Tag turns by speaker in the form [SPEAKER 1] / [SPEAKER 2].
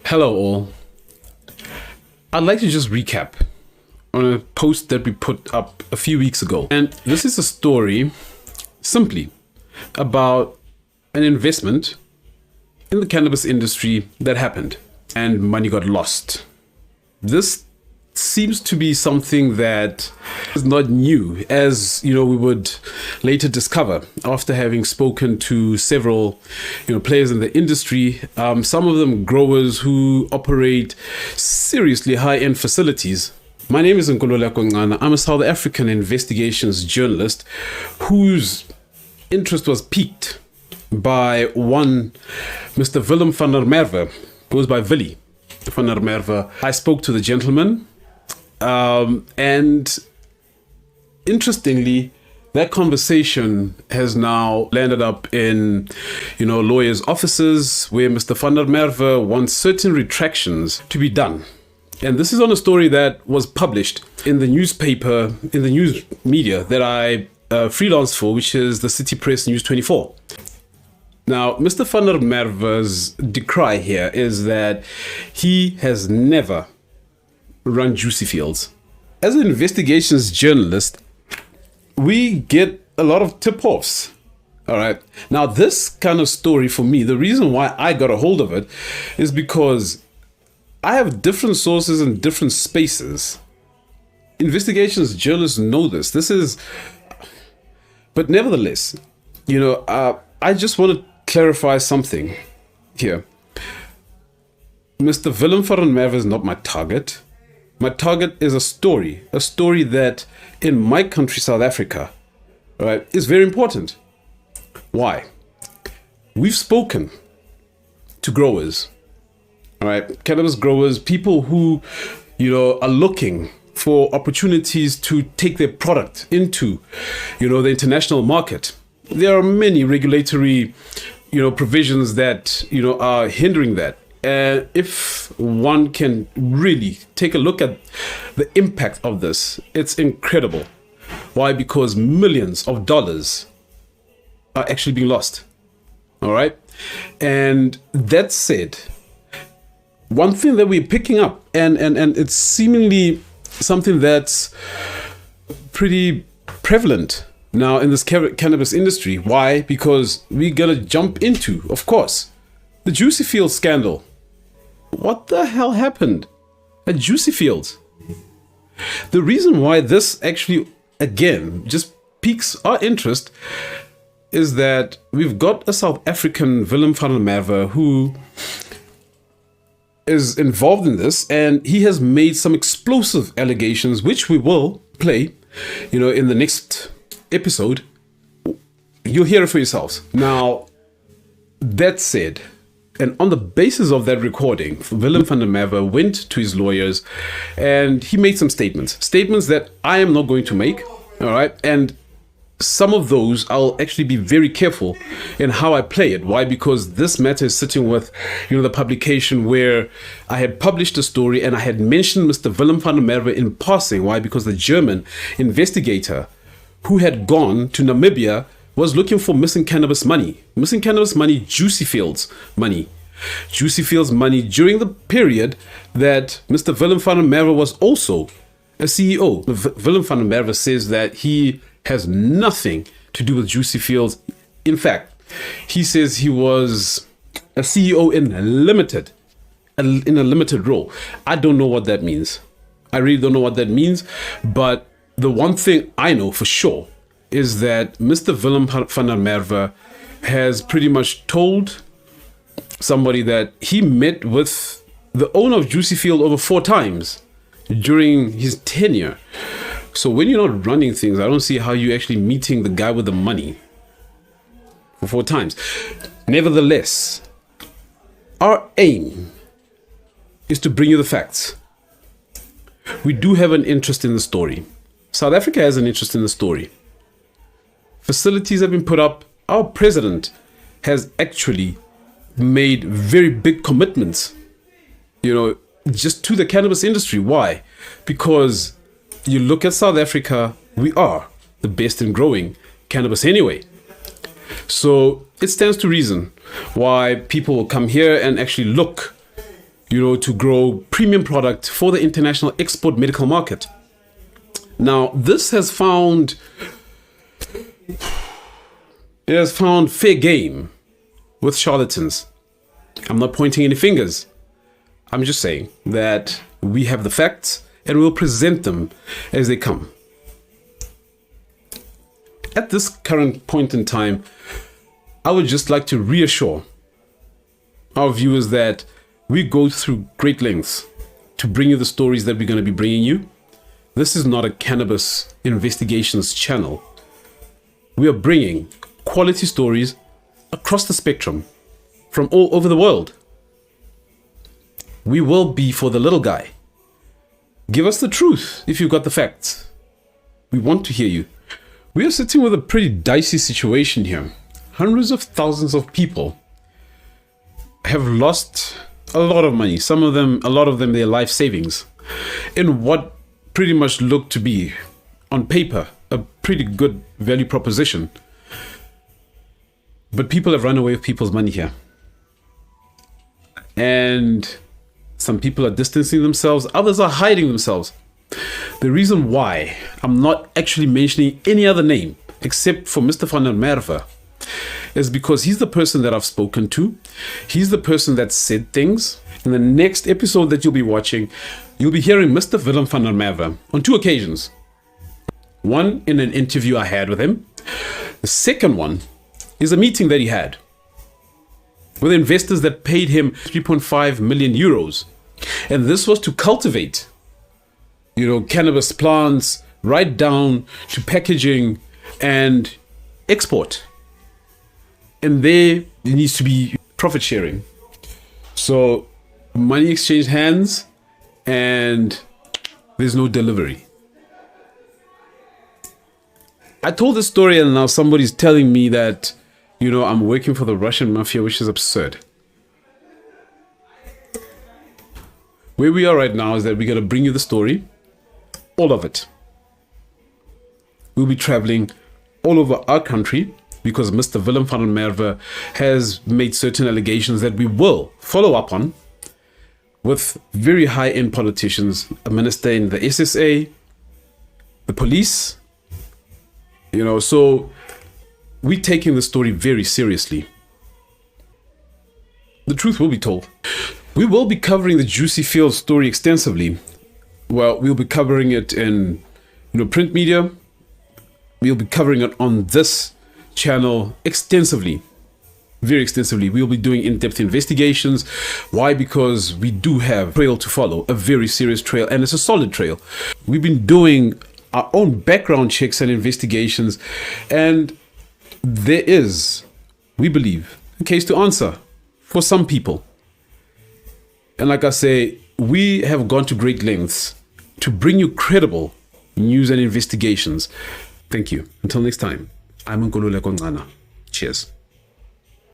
[SPEAKER 1] Hello all. I'd like to just recap on a post that we put up a few weeks ago. And this is a story simply about an investment in the cannabis industry that happened and money got lost. This seems to be something that is not new, as we would later discover after having spoken to several players in the industry, some of them growers who operate seriously high-end facilities. My name is Nkululeko Ngana. I'm a South African investigations journalist whose interest was piqued by one Mr. Willem van der Merwe, goes by Willie van der Merwe. I spoke to the gentleman, and interestingly, that conversation has now landed up in, lawyers' offices where Mr. van der Merwe wants certain retractions to be done. And this is on a story that was published in the newspaper, in the news media that I freelance for, which is the City Press News 24. Now, Mr. van der Merwe's decry here is that he has never run juicy fields. As an investigations journalist, we get a lot of tip-offs. All right. Now, this kind of story for me, the reason why I got a hold of it is because I have different sources in different spaces. Investigations journalists know this. But nevertheless, I just want to clarify something here. Mr. Willem van der Merwe is not my target. My target is a story that in my country, South Africa, right, is very important. Why? We've spoken to growers, all right, cannabis growers, people who, are looking for opportunities to take their product into, the international market. There are many regulatory, provisions that, are hindering that. If one can really take a look at the impact of this, it's incredible. Why? Because millions of dollars are actually being lost. All right. And that said, one thing that we're picking up, and it's seemingly something that's pretty prevalent now in this cannabis industry. Why? Because we gotta jump into, of course, the Juicy Fields scandal. What the hell happened at Juicy Fields? The reason why this actually, again, just piques our interest is that we've got a South African, Willem van der Merwe, who is involved in this, and he has made some explosive allegations, which we will play, in the next episode. You'll hear it for yourselves. Now, that said, and on the basis of that recording, Willem van der Merwe went to his lawyers and he made some statements that I am not going to make. All right. And some of those I'll actually be very careful in how I play it. Why? Because this matter is sitting with, the publication where I had published a story and I had mentioned Mr. Willem van der Merwe in passing. Why? Because the German investigator who had gone to Namibia was looking for missing cannabis money, Juicy Fields money during the period that Mr. Willem van der Merwe was also a CEO. Willem van der Merwe says that he has nothing to do with Juicy Fields. In fact, he says he was a CEO in a limited role. I don't know what that means. I really don't know what that means. But the one thing I know for sure is that Mr. Willem van der Merwe has pretty much told somebody that he met with the owner of Juicy Field over 4 times during his tenure. So when you're not running things, I don't see how you're actually meeting the guy with the money for 4 times. Nevertheless, our aim is to bring you the facts. We do have an interest in the story. South Africa has an interest in the story. Facilities have been put up. Our president has actually made very big commitments, just to the cannabis industry. Why? Because you look at South Africa, we are the best in growing cannabis anyway. So it stands to reason why people will come here and actually look, to grow premium product for the international export medical market. Now, this has found fair game with charlatans. I'm not pointing any fingers. I'm just saying that we have the facts and we'll present them as they come. At this current point in time, I would just like to reassure our viewers that we go through great lengths to bring you the stories that we're going to be bringing you. This is not a cannabis investigations channel. We are bringing quality stories across the spectrum from all over the world. We will be for the little guy. Give us the truth if you've got the facts. We want to hear you. We are sitting with a pretty dicey situation here. Hundreds of thousands of people have lost a lot of money. A lot of them, their life savings, in what pretty much looked to be, on paper, a pretty good value proposition. But people have run away with people's money here. And some people are distancing themselves, others are hiding themselves. The reason why I'm not actually mentioning any other name except for Mr. van der Merwe is because he's the person that I've spoken to. He's the person that said things. In the next episode that you'll be watching, you'll be hearing Mr. Willem van der Merwe on 2 occasions. One in an interview I had with him. The second one is a meeting that he had with investors that paid him 3.5 million euros. And this was to cultivate, cannabis plants right down to packaging and export. And there needs to be profit sharing. So money exchanged hands and there's no delivery. I told this story and now somebody's telling me that, I'm working for the Russian mafia, which is absurd. Where we are right now is that we're going to bring you the story, all of it. We'll be traveling all over our country because Mr. Willem van der Merwe has made certain allegations that we will follow up on with very high-end politicians, a minister in the SSA, the police, so we're taking the story very seriously. The truth will be told. We will be covering the Juicy Field story extensively. Well, we'll be covering it in, print media. We'll be covering it on this channel extensively, very extensively. We'll be doing in-depth investigations. Why? Because we do have a trail to follow, a very serious trail, and it's a solid trail. We've been doing our own background checks and investigations, and there is, we believe, a case to answer for some people. And like I say, we have gone to great lengths to bring you credible news and investigations. Thank you. Until next time, I'm Nkululeko Ngana. Cheers.